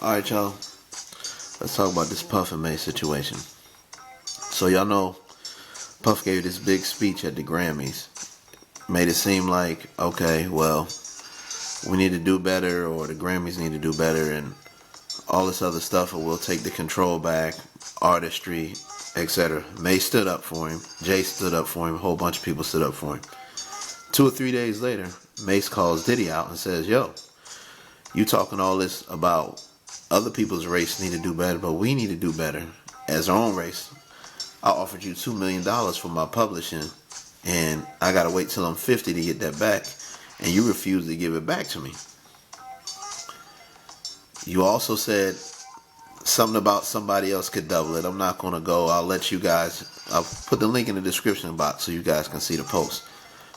Alright, y'all. Let's talk about this Puff and Mase situation. So, y'all know Puff gave this big speech at the Grammys. Made it seem like, okay, well, we need to do better, or the Grammys need to do better, and all this other stuff, or we'll take the control back, artistry, etc. Mase stood up for him. Jay stood up for him. A whole bunch of people stood up for him. 2 or 3 days later, Mase calls Diddy out and says, yo, you talking all this about other people's race need to do better, but we need to do better as our own race. I offered you $2 million for my publishing, and I gotta wait till I'm 50 to get that back, and you refuse to give it back to me. You also said something about somebody else could double it. I'm not gonna go. I'll put the link in the description box so you guys can see the post.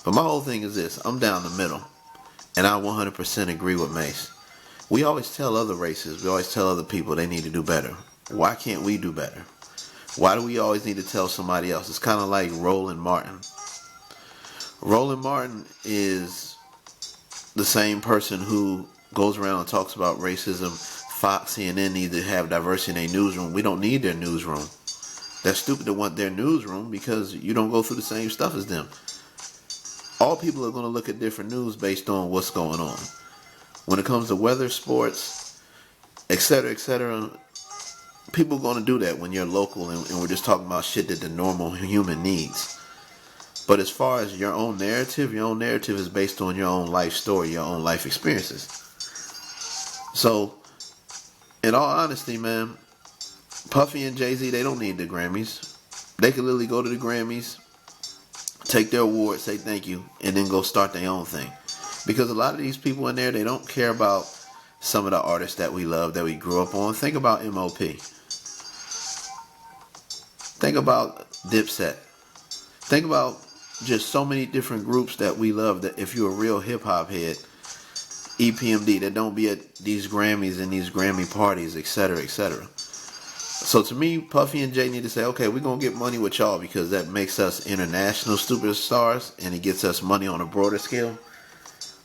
But my whole thing is this: I'm down the middle, and I 100% agree with Mase. We always tell other races, we always tell other people they need to do better. Why can't we do better? Why do we always need to tell somebody else? It's kind of like Roland Martin. Roland Martin is the same person who goes around and talks about racism. Fox, CNN need to have diversity in their newsroom. We don't need their newsroom. That's stupid to want their newsroom because you don't go through the same stuff as them. All people are going to look at different news based on what's going on. When it comes to weather, sports, etc., people are going to do that when you're local and we're just talking about shit that the normal human needs. But as far as your own narrative is based on your own life story, your own life experiences. So, in all honesty, man, Puffy and Jay-Z, they don't need the Grammys. They could literally go to the Grammys, take their award, say thank you, and then go start their own thing. Because a lot of these people in there, they don't care about some of the artists that we love, that we grew up on. Think about M.O.P. Think about Dipset. Think about just so many different groups that we love, that if you're a real hip-hop head, EPMD, that don't be at these Grammys and these Grammy parties, etc., etc. So to me, Puffy and Jay need to say, okay, we're going to get money with y'all because that makes us international superstars and it gets us money on a broader scale.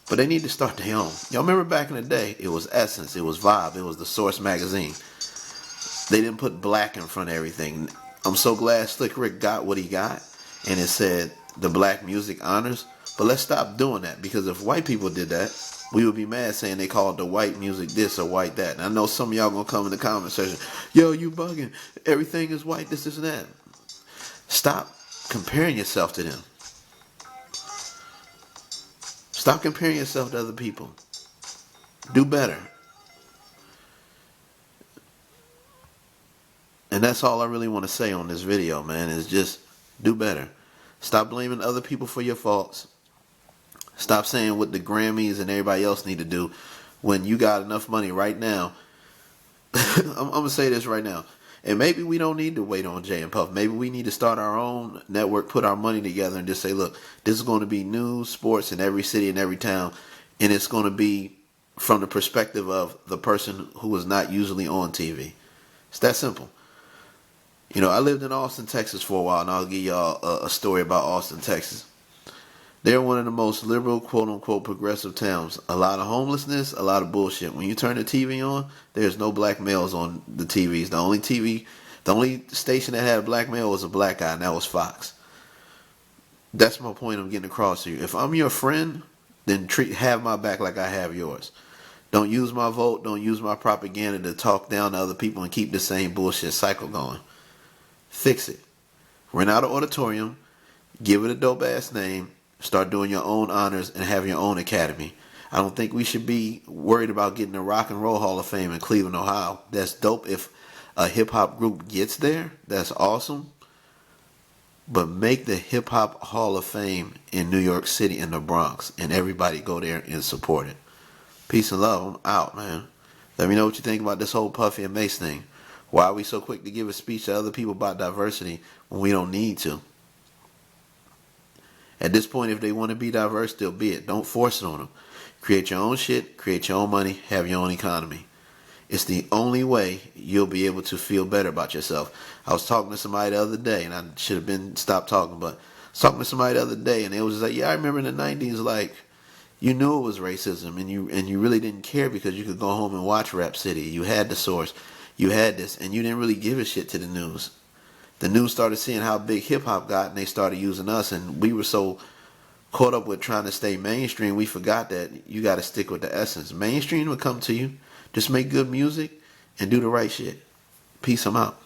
But they need to start their own. Y'all remember back in the day, it was Essence, it was Vibe, it was the Source magazine. They didn't put black in front of everything. I'm so glad Slick Rick got what he got, and it said the Black Music Honors. But let's stop doing that, because if white people did that, we would be mad saying they called the white music this or white that. And I know some of y'all gonna come in the comment section, yo, you bugging, everything is white, this and that. Stop comparing yourself to them. Stop comparing yourself to other people. Do better. And that's all I really want to say on this video, man, is just do better. Stop blaming other people for your faults. Stop saying what the Grammys and everybody else need to do when you got enough money right now. I'm going to say this right now. And maybe we don't need to wait on Jay and Puff. Maybe we need to start our own network, put our money together, and just say, look, this is going to be news, sports in every city and every town. And it's going to be from the perspective of the person who is not usually on TV. It's that simple. You know, I lived in Austin, Texas for a while, and I'll give y'all a story about Austin, Texas. They're one of the most liberal, quote-unquote, progressive towns. A lot of homelessness, a lot of bullshit. When you turn the TV on, there's no black males on the TVs. The only station that had a black male was a black guy, and that was Fox. That's my point I'm getting across to you. If I'm your friend, then have my back like I have yours. Don't use my vote, don't use my propaganda to talk down to other people and keep the same bullshit cycle going. Fix it. Rent out an auditorium, give it a dope-ass name, start doing your own honors and have your own academy. I don't think we should be worried about getting the Rock and Roll Hall of Fame in Cleveland, Ohio. That's dope if a hip-hop group gets there. That's awesome. But make the Hip-Hop Hall of Fame in New York City, in the Bronx, and everybody go there and support it. Peace and love. I'm out, man. Let me know what you think about this whole Puffy and Mase thing. Why are we so quick to give a speech to other people about diversity when we don't need to? At this point, if they want to be diverse, they'll be it. Don't force it on them. Create your own shit, create your own money, have your own economy. It's the only way you'll be able to feel better about yourself. I was talking to somebody the other day, and I should have stopped talking, but I was talking to somebody the other day, and they was like, yeah, I remember in the 90s, like, You knew it was racism, and you really didn't care because you could go home and watch Rap City. You had the source, you had this, and you didn't really give a shit to the news. The news started seeing how big hip hop got, and they started using us, and we were so caught up with trying to stay mainstream, we forgot that you got to stick with the essence. Mainstream will come to you. Just make good music and do the right shit. Peace. I'm out.